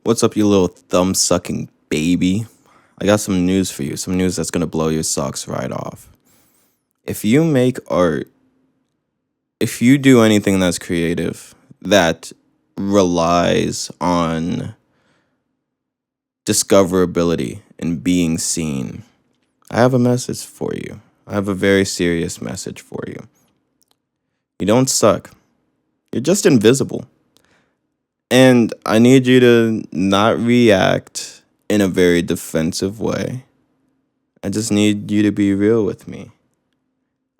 What's up, you little thumb sucking baby? I got some news for you. Some news that's gonna blow your socks right off. If you make art, if you do anything that's creative, that relies on discoverability and being seen, I have a message for you. I have a very serious message for you. You don't suck, you're just invisible. And I need you to not react in a very defensive way. I just need you to be real with me.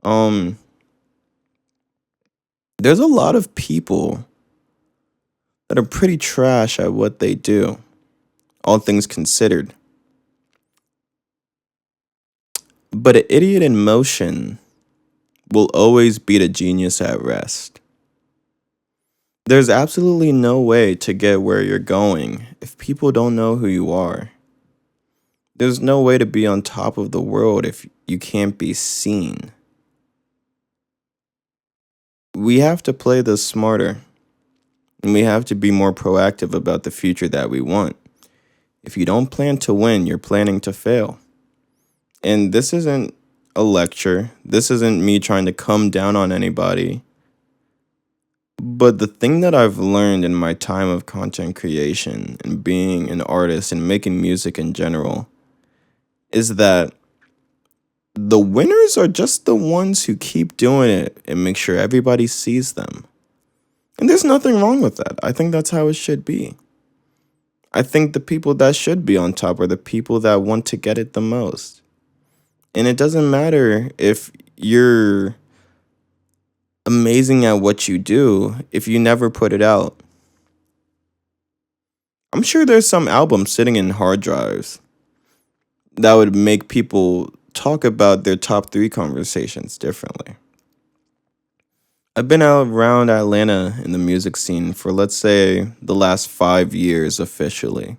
Um, there's a lot of people that are pretty trash at what they do, all things considered. But an idiot in motion will always beat a genius at rest. There's absolutely no way to get where you're going if people don't know who you are. There's no way to be on top of the world if you can't be seen. We have to play this smarter, and we have to be more proactive about the future that we want. If you don't plan to win, you're planning to fail. And this isn't a lecture. This isn't me trying to come down on anybody. But the thing that I've learned in my time of content creation and being an artist and making music in general is that the winners are just the ones who keep doing it and make sure everybody sees them. And there's nothing wrong with that. I think that's how it should be. I think the people that should be on top are the people that want to get it the most. And it doesn't matter if you're amazing at what you do if you never put it out. I'm sure there's some albums sitting in hard drives that would make people talk about their top 3 conversations differently. I've been out around Atlanta in the music scene for, let's say, the last 5 years officially,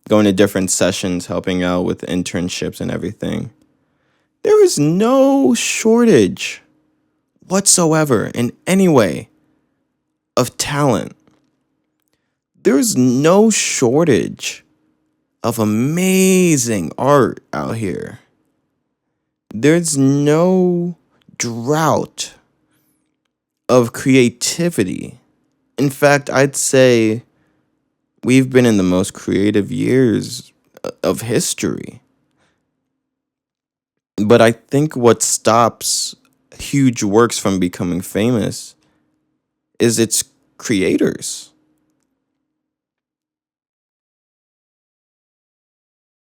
going to different sessions, helping out with internships and everything. There is no shortage whatsoever in any way of talent. There's no shortage of amazing art out here. There's no drought of creativity. In fact, I'd say we've been in the most creative years of history. But I think what stops huge works from becoming famous is its creators.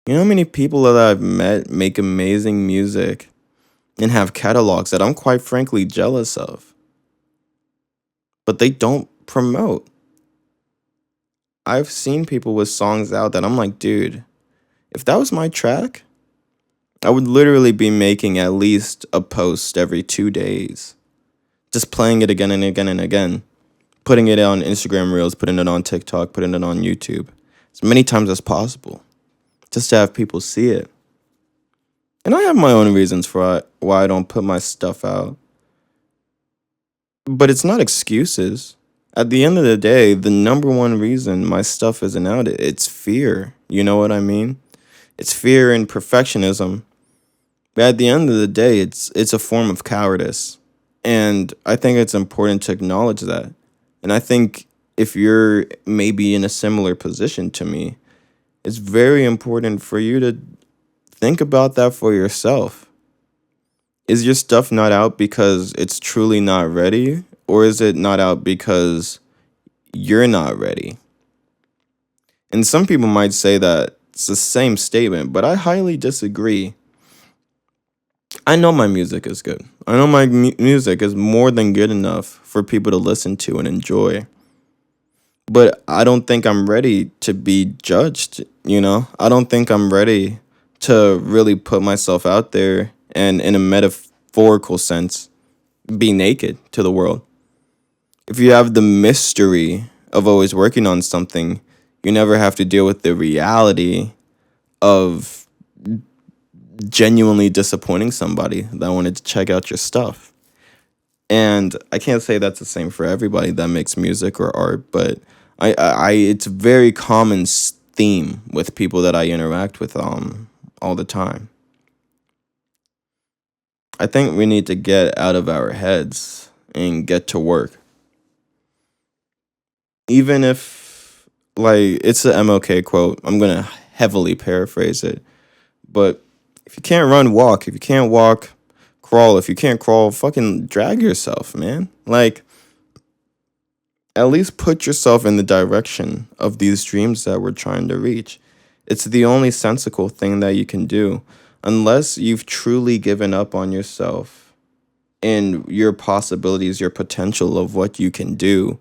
You know how many people that I've met make amazing music and have catalogs that I'm quite frankly jealous of, but they don't promote. I've seen people with songs out that I'm like, dude, if that was my track, I would literally be making at least a post every 2 days, just playing it again and again and again, putting it on Instagram Reels, putting it on TikTok, putting it on YouTube, as many times as possible, just to have people see it. And I have my own reasons for why I don't put my stuff out. But it's not excuses. At the end of the day, the number one reason my stuff isn't out, it's fear. You know what I mean? It's fear and perfectionism. But at the end of the day, it's a form of cowardice. And I think it's important to acknowledge that. And I think if you're maybe in a similar position to me, it's very important for you to think about that for yourself. Is your stuff not out because it's truly not ready? Or is it not out because you're not ready? And some people might say that it's the same statement, but I highly disagree. I know my music is good. I know my music is more than good enough for people to listen to and enjoy. But I don't think I'm ready to be judged, you know? I don't think I'm ready to really put myself out there and, in a metaphorical sense, be naked to the world. If you have the mystery of always working on something, you never have to deal with the reality of genuinely disappointing somebody that wanted to check out your stuff. And I can't say that's the same for everybody that makes music or art, but It's a very common theme with people that I interact with all the time. I think we need to get out of our heads and get to work. Even if, like, it's a MLK quote, I'm gonna heavily paraphrase it. But if you can't run, walk. If you can't walk, crawl. If you can't crawl, fucking drag yourself, man. Like, at least put yourself in the direction of these dreams that we're trying to reach. It's the only sensical thing that you can do. Unless you've truly given up on yourself and your possibilities, your potential of what you can do,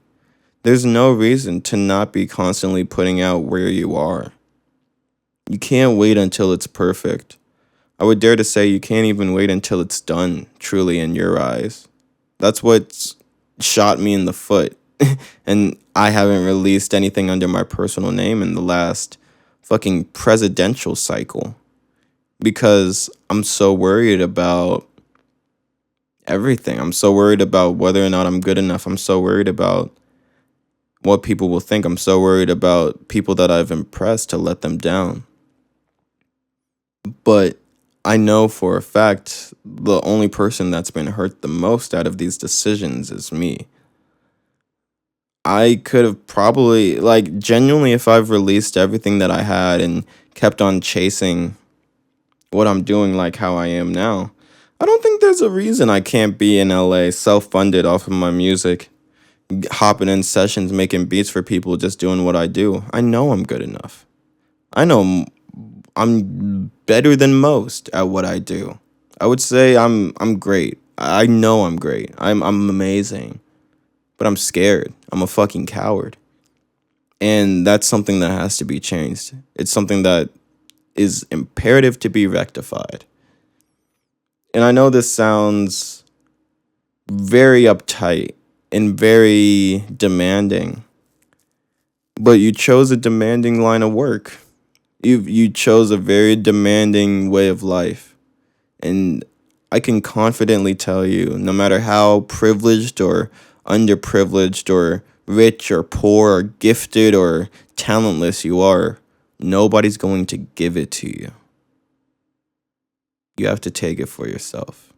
there's no reason to not be constantly putting out where you are. You can't wait until it's perfect. I would dare to say you can't even wait until it's done, truly, in your eyes. That's what's shot me in the foot. And I haven't released anything under my personal name in the last fucking presidential cycle because I'm so worried about everything. I'm so worried about whether or not I'm good enough. I'm so worried about what people will think. I'm so worried about people that I've impressed to let them down. But I know for a fact the only person that's been hurt the most out of these decisions is me. I could have probably, like, genuinely, if I've released everything that I had and kept on chasing what I'm doing, like how I am now, I don't think there's a reason I can't be in LA self funded off of my music, hopping in sessions, making beats for people, just doing what I do. I know I'm good enough. I know I'm better than most at what I do. I would say I'm great. I know I'm great. I'm amazing. But I'm scared. I'm a fucking coward. And that's something that has to be changed. It's something that is imperative to be rectified. And I know this sounds very uptight and very demanding, but you chose a demanding line of work. You chose a very demanding way of life. And I can confidently tell you, no matter how privileged or underprivileged or rich or poor or gifted or talentless you are, nobody's going to give it to you. You have to take it for yourself.